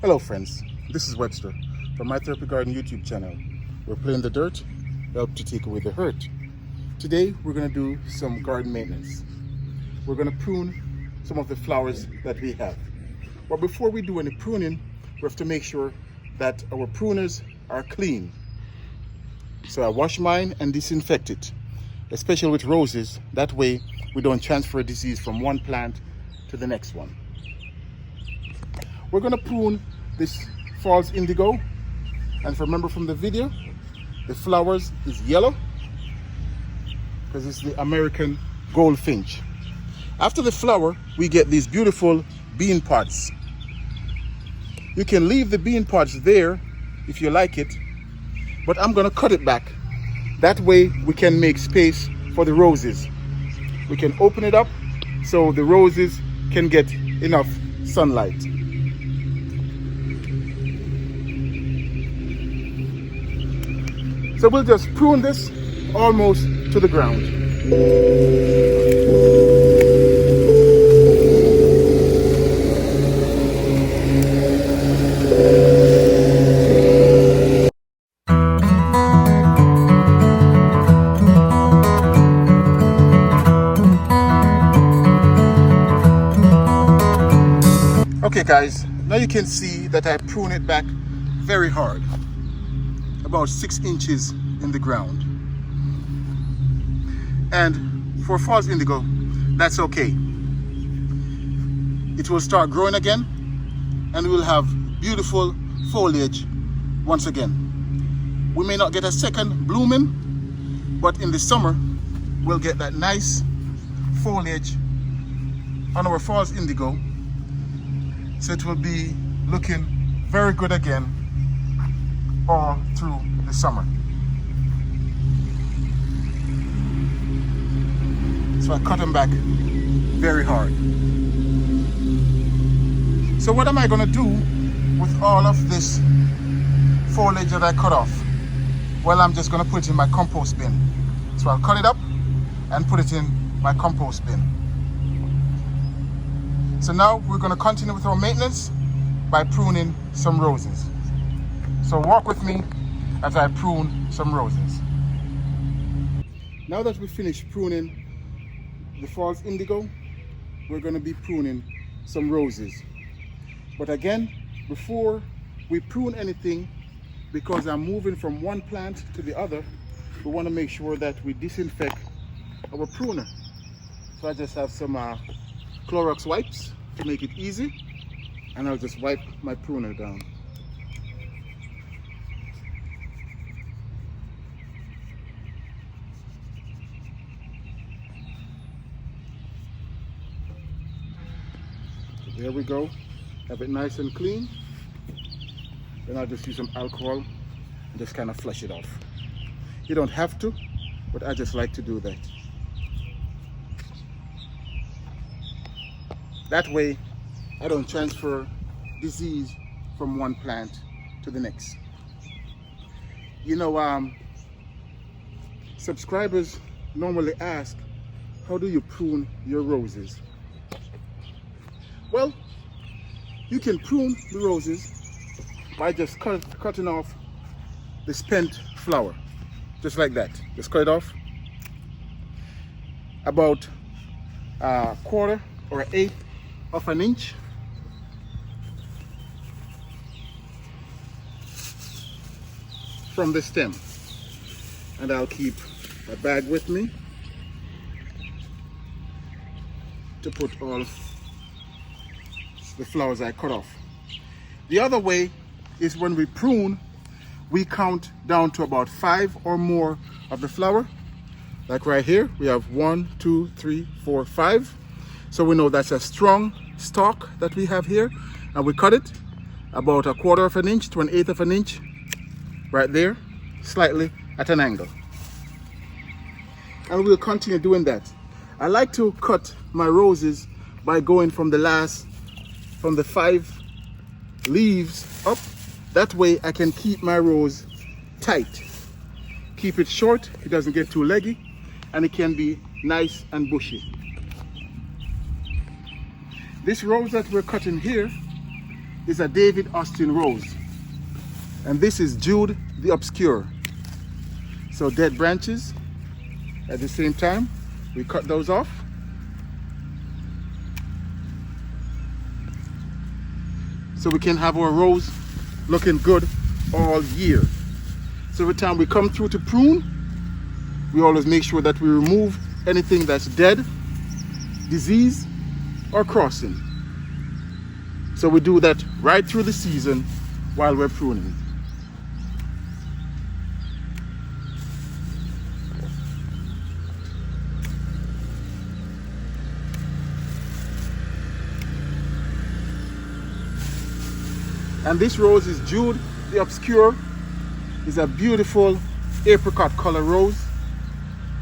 Hello friends, this is Webster from My Therapy Garden YouTube channel. We're playing the dirt, help to take away the hurt. Today we're going to do some garden maintenance. We're going to prune some of the flowers that we have. But before we do any pruning, we have to make sure that our pruners are clean. So I wash mine and disinfect it, especially with roses. That way we don't transfer disease from one plant to the next one. We're going to prune this False Indigo, and if you remember from the video, the flowers is yellow because it's the American goldfinch. After the flower, we get these beautiful bean pods. You can leave the bean pods there if you like it, but I'm going to cut it back. That way we can make space for the roses. We can open it up so the roses can get enough sunlight. So we'll just prune this almost to the ground. Okay guys, now you can see that I prune it back very hard, about 6 inches in the ground. And for False Indigo, that's okay. It will start growing again and we'll have beautiful foliage once again. We may not get a second blooming, but in the summer we'll get that nice foliage on our False Indigo. So it will be looking very good again all through the summer. So I cut them back very hard. So what am I going to do with all of this foliage that I cut off? Well, I'm just going to put it in my compost bin. So I'll cut it up and put it in my compost bin. So now we're going to continue with our maintenance by pruning some roses. So walk with me as I prune some roses. Now that we finished pruning the False Indigo, we're going to be pruning some roses. But again, before we prune anything, because I'm moving from one plant to the other, we want to make sure that we disinfect our pruner. So I just have some Clorox wipes to make it easy, and I'll just wipe my pruner down. So there we go, have it nice and clean. Then I'll just use some alcohol and just kind of flush it off. You don't have to, but I just like to do that. That way, I don't transfer disease from one plant to the next. You know, subscribers normally ask, how do you prune your roses? Well, you can prune the roses by just cutting off the spent flower. Just like that. Just cut it off. About a quarter or 1/8 of an inch. From the stem. And I'll keep a bag with me to put all the flowers I cut off. The other way is when we prune, we count down to about 5 or more of the flower. Like right here, we have 1, 2, 3, 4, 5. So we know that's a strong stalk that we have here, and we cut it about a quarter of an inch to 1/8 of an inch right there, slightly at an angle. And we'll continue doing that. I like to cut my roses by going from the 5 leaves up. That way I can keep my rose tight. Keep it short, it doesn't get too leggy, and it can be nice and bushy. This rose that we're cutting here is a David Austin rose. And this is Jude the Obscure. So dead branches. At the same time, we cut those off. So we can have our rose looking good all year. So every time we come through to prune, we always make sure that we remove anything that's dead, disease, or crossing. So we do that right through the season while we're pruning. And this rose is Jude the Obscure. It's a beautiful apricot color rose.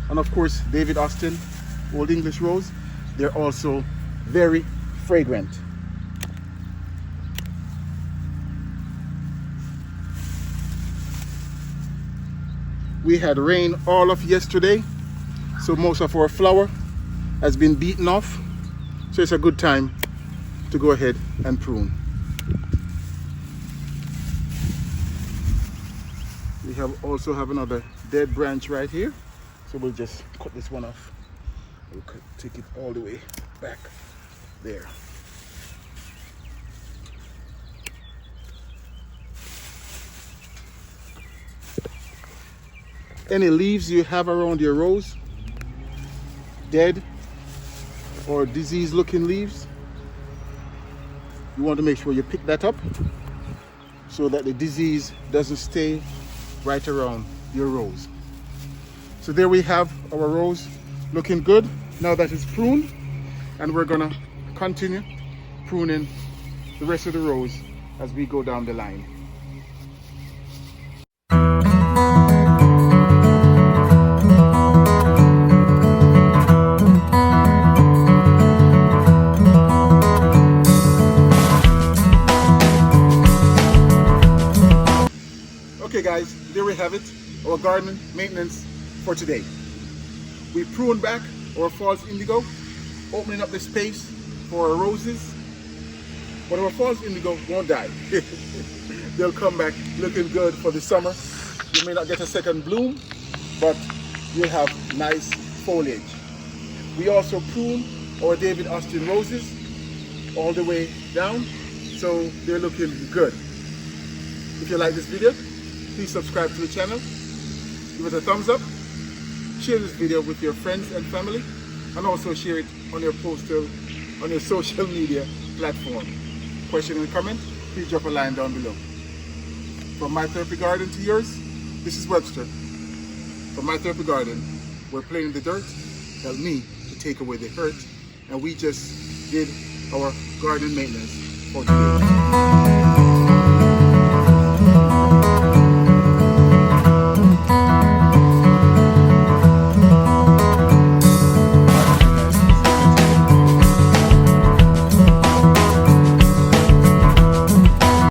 And of course, David Austin, Old English rose. They're also very fragrant. We had rain all of yesterday, so most of our flower has been beaten off. So it's a good time to go ahead and prune. We also have another dead branch right here, so we'll just cut this one off. We'll take it all the way back there. Any leaves you have around your rose, dead or disease looking leaves, you want to make sure you pick that up so that the disease doesn't stay right around your rose. So there we have our rose looking good now that it's pruned, and we're gonna continue pruning the rest of the rose as we go down the line. Okay guys, there we have it, our garden maintenance for today. We pruned back our false indigo, opening up the space for our roses, but our false indigo won't die. They'll come back looking good for the summer. You may not get a second bloom, but you'll have nice foliage. We also prune our David Austin roses all the way down, so they're looking good. If you like this video, please subscribe to the channel, give it a thumbs up, share this video with your friends and family, and also share it on your social media platform. Question and comment, please drop a line down below. From my therapy garden to yours, this is Webster. From my therapy garden, we're playing in the dirt, help me to take away the hurt, and we just did our garden maintenance for today.